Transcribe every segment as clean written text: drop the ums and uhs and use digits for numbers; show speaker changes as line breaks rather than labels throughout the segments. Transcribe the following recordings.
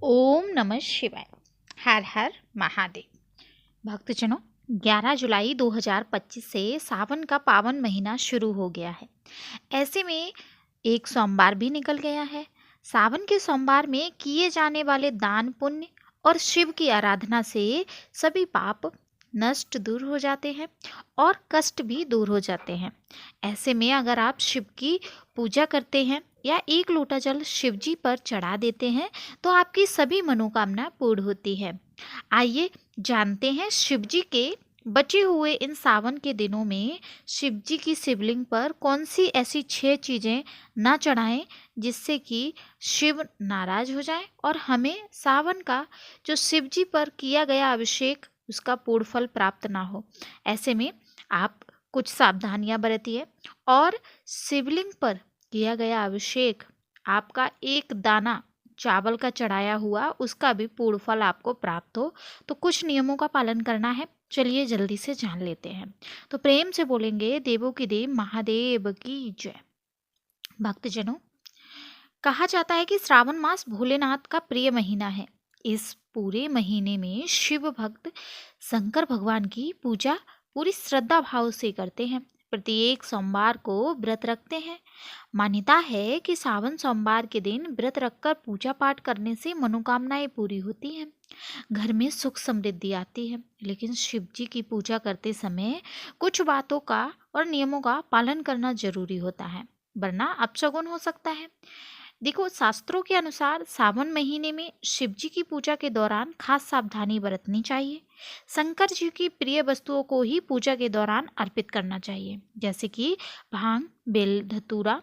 ओम नमः शिवाय। हर हर महादेव। भक्तजनों, 11 जुलाई 2025 से सावन का पावन महीना शुरू हो गया है। ऐसे में एक सोमवार भी निकल गया है। सावन के सोमवार में किए जाने वाले दान पुण्य और शिव की आराधना से सभी पाप नष्ट दूर हो जाते हैं और कष्ट भी दूर हो जाते हैं। ऐसे में अगर आप शिव की पूजा करते हैं या एक लोटा जल शिव जी पर चढ़ा देते हैं तो आपकी सभी मनोकामना पूर्ण होती है। आइए जानते हैं शिव जी के बचे हुए इन सावन के दिनों में शिव जी की शिवलिंग पर कौन सी ऐसी 6 चीज़ें ना चढ़ाएं जिससे कि शिव नाराज हो जाए और हमें सावन का जो शिव जी पर किया गया अभिषेक उसका पूर्ण फल प्राप्त ना हो। ऐसे में आप कुछ सावधानियां बरतिए और शिवलिंग पर किया गया अभिषेक आपका एक दाना चावल का चढ़ाया हुआ उसका भी पूर्ण फल आपको प्राप्त हो। तो कुछ नियमों का पालन करना है, चलिए जल्दी से जान लेते हैं। तो प्रेम से बोलेंगे देवों की देव महादेव की जय। भक्तजनों, कहा जाता है कि श्रावण मास भोलेनाथ का प्रिय महीना है। इस पूरे महीने में शिव भक्त शंकर भगवान की पूजा पूरी श्रद्धा भाव से करते हैं। प्रत्येक सोमवार को व्रत रखते हैं। मान्यता है कि सावन सोमवार के दिन व्रत रखकर पूजा पाठ करने से मनोकामनाएं पूरी होती हैं, घर में सुख समृद्धि आती है। लेकिन शिव जी की पूजा करते समय कुछ बातों का और नियमों का पालन करना जरूरी होता है, वरना अपशगुन हो सकता है। देखो, शास्त्रों के अनुसार सावन महीने में शिव जी की पूजा के दौरान खास सावधानी बरतनी चाहिए। शंकर जी की प्रिय वस्तुओं को ही पूजा के दौरान अर्पित करना चाहिए, जैसे कि भांग, बेल, धतूरा,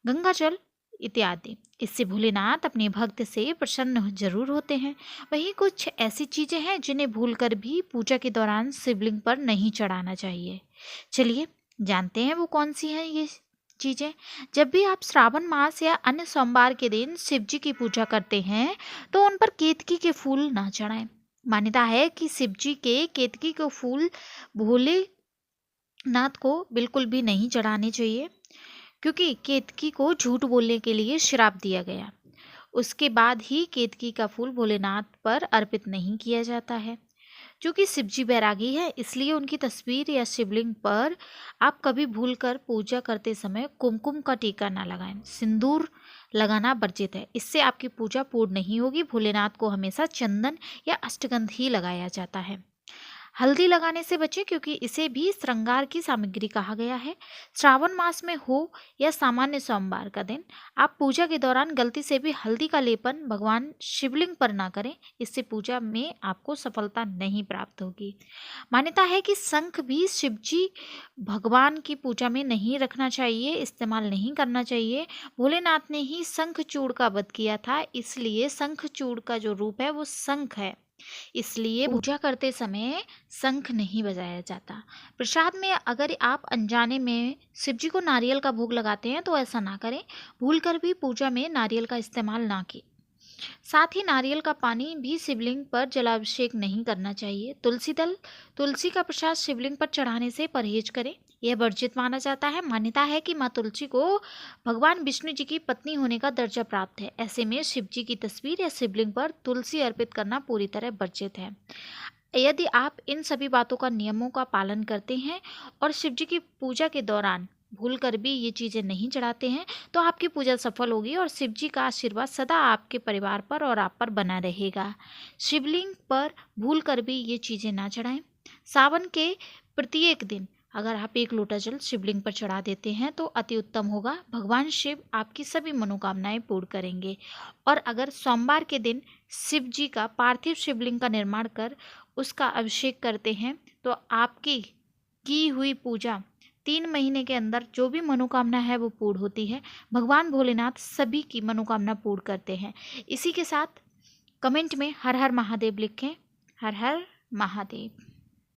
गंगा जल इत्यादि। इससे भोलेनाथ अपने भक्त से प्रसन्न जरूर होते हैं। वहीं कुछ ऐसी चीजें हैं जिन्हें भूलकर भी पूजा के दौरान शिवलिंग पर नहीं चढ़ाना चाहिए। चलिए जानते हैं वो कौन सी हैं ये चीजें। जब भी आप श्रावण मास या अन्य सोमवार के दिन शिव जी की पूजा करते हैं तो उन पर केतकी के फूल ना चढ़ाएं। मान्यता है कि शिव जी के केतकी के फूल भोलेनाथ को बिल्कुल भी नहीं चढ़ाने चाहिए, क्योंकि केतकी को झूठ बोलने के लिए श्राप दिया गया। उसके बाद ही केतकी का फूल भोलेनाथ पर अर्पित नहीं किया जाता है। क्योंकि शिवजी बैरागी है, इसलिए उनकी तस्वीर या शिवलिंग पर आप कभी भूलकर पूजा करते समय कुमकुम का टीका ना लगाएं। सिंदूर लगाना वर्जित है, इससे आपकी पूजा पूर्ण नहीं होगी। भोलेनाथ को हमेशा चंदन या अष्टगंध ही लगाया जाता है। हल्दी लगाने से बचें, क्योंकि इसे भी श्रृंगार की सामग्री कहा गया है। श्रावण मास में हो या सामान्य सोमवार का दिन, आप पूजा के दौरान गलती से भी हल्दी का लेपन भगवान शिवलिंग पर ना करें, इससे पूजा में आपको सफलता नहीं प्राप्त होगी। मान्यता है कि शंख भी शिवजी भगवान की पूजा में नहीं रखना चाहिए, इस्तेमाल नहीं करना चाहिए। भोलेनाथ ने ही शंखचूड़ का वध किया था, इसलिए शंखचूड़ का जो रूप है वो शंख है, इसलिए पूजा करते समय शंख नहीं बजाया जाता। प्रसाद में अगर आप अनजाने में शिवजी को नारियल का भोग लगाते हैं तो ऐसा ना करें। भूलकर भी पूजा में नारियल का इस्तेमाल ना करें। साथ ही नारियल का पानी भी शिवलिंग पर जलाभिषेक नहीं करना चाहिए। तुलसी का प्रसाद शिवलिंग पर चढ़ाने से परहेज करें, यह वर्जित माना जाता है। मान्यता है कि माँ तुलसी को भगवान विष्णु जी की पत्नी होने का दर्जा प्राप्त है। ऐसे में शिव जी की तस्वीर या शिवलिंग पर तुलसी अर्पित करना पूरी तरह वर्जित है। यदि आप इन सभी बातों का नियमों का पालन करते हैं और शिव जी की पूजा के दौरान भूल कर भी ये चीज़ें नहीं चढ़ाते हैं तो आपकी पूजा सफल होगी और शिव जी का आशीर्वाद सदा आपके परिवार पर और आप पर बना रहेगा। शिवलिंग पर भूल कर भी ये चीज़ें ना चढ़ाएं। सावन के प्रत्येक दिन अगर आप एक लोटा जल शिवलिंग पर चढ़ा देते हैं तो अति उत्तम होगा। भगवान शिव आपकी सभी मनोकामनाएं पूर्ण करेंगे। और अगर सोमवार के दिन शिव जी का पार्थिव शिवलिंग का निर्माण कर उसका अभिषेक करते हैं तो आपकी की हुई पूजा 3 महीने के अंदर जो भी मनोकामना है वो पूर्ण होती है। भगवान भोलेनाथ सभी की मनोकामना पूर्ण करते हैं। इसी के साथ कमेंट में हर हर महादेव लिखें। हर हर महादेव।